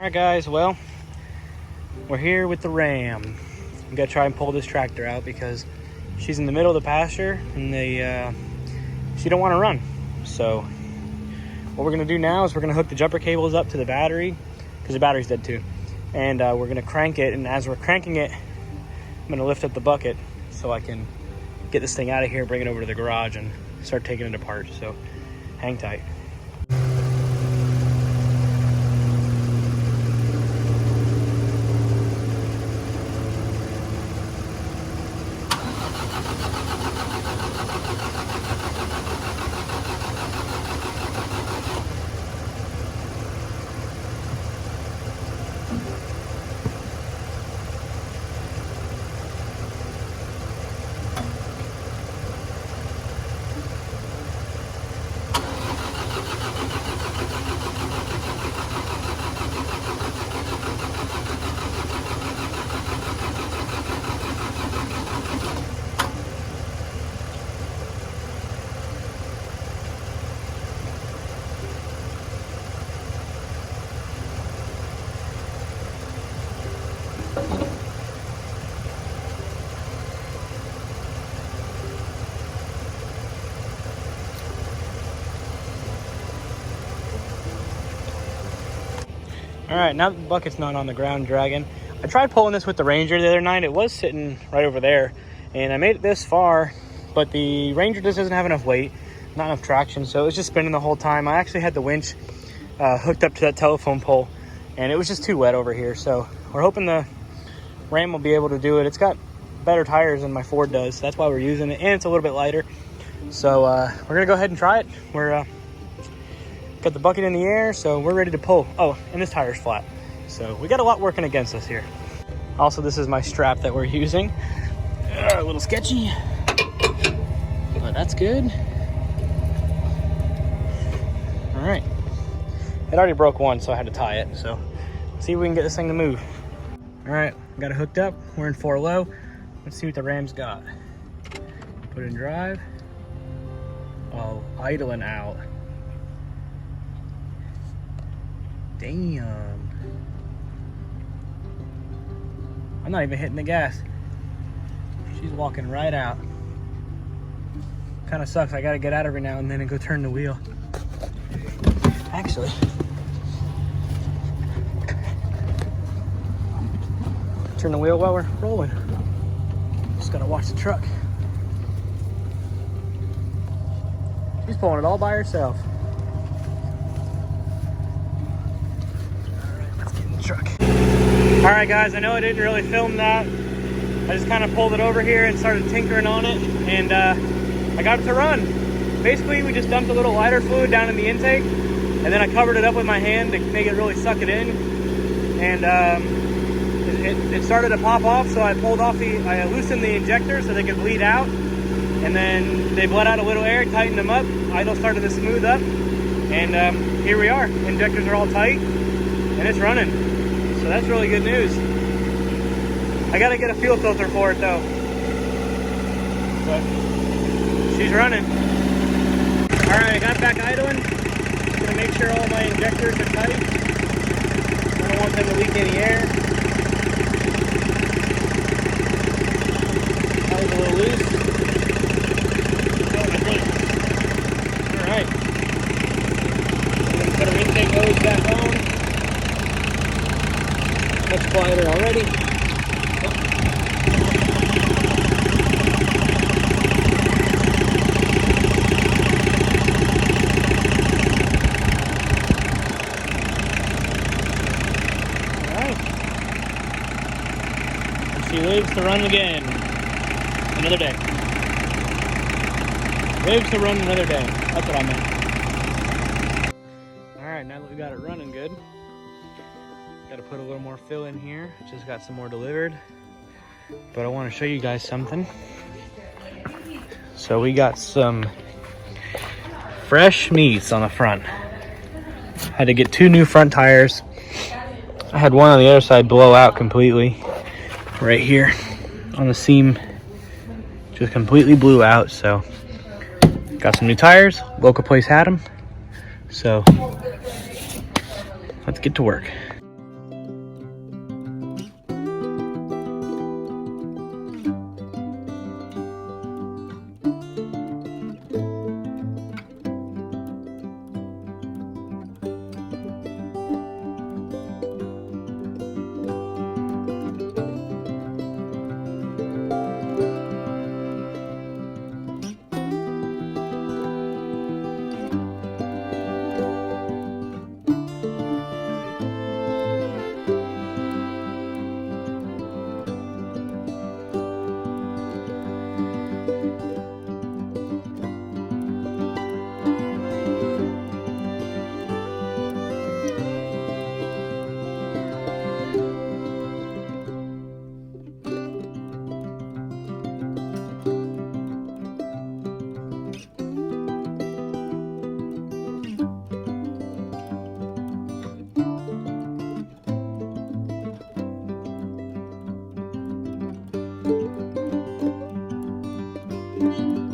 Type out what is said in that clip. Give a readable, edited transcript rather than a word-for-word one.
Alright guys, well, we're here with the Ram. We gotta try and pull this tractor out because she's in the middle of the pasture and she don't want to run. So what we're gonna do now is we're gonna hook the jumper cables up to the battery because the battery's dead too. And we're gonna crank it, and as we're cranking it, I'm gonna lift up the bucket so I can get this thing out of here, bring it over to the garage and start taking it apart. So hang tight. All right, now that the bucket's not on the ground dragging, I tried pulling this with the Ranger the other night. It was sitting right over there, and I made it this far, but the Ranger just doesn't have enough weight, not enough traction, so it was just spinning the whole time. I actually had the winch hooked up to that telephone pole, and it was just too wet over here, so we're hoping the Ram will be able to do it. It's got better tires than my Ford does, so that's why we're using it, and it's a little bit lighter. So we're gonna go ahead and try it. We're got the bucket in the air, so we're ready to pull. Oh, and this tire's flat. So we got a lot working against us here. Also, this is my strap that we're using. A little sketchy, but that's good. All right. It already broke one, so I had to tie it. So let's see if we can get this thing to move. All right, got it hooked up. We're in 4 low. Let's see what the Ram's got. Put in drive. Oh, idling out. Damn. I'm not even hitting the gas. She's walking right out. Kind of sucks. I gotta get out every now and then and go turn the wheel. Actually, turn the wheel while we're rolling. Just gotta watch the truck. She's pulling it all by herself. All right guys, I know I didn't really film that. I just kind of pulled it over here and started tinkering on it, and I got it to run. Basically, we just dumped a little lighter fluid down in the intake, and then I covered it up with my hand to make it really suck it in. And it started to pop off, so I loosened the injector so they could bleed out, and then they bled out a little air, tightened them up. Idle started to smooth up, and here we are. Injectors are all tight, and it's running. So that's really good news. I gotta get a fuel filter for it though. But she's running. All right, I got back idling. Just gonna make sure all my injectors are tight. I don't want them to leak any air. That was a little loose. All right. I'm gonna put our intake hose back on. Much quieter already. Alright. And she lives to run again. Another day. Lives to run another day. That's what I meant. Alright, now that we got it running good, got to put a little more fill in here. Just got some more delivered, but I want to show you guys something. So we got some fresh meats on the front. Had to get 2 new front tires. I had one on the other side blow out completely right here on the seam, just completely blew out. So got some new tires. Local place had them, so let's get to work. it.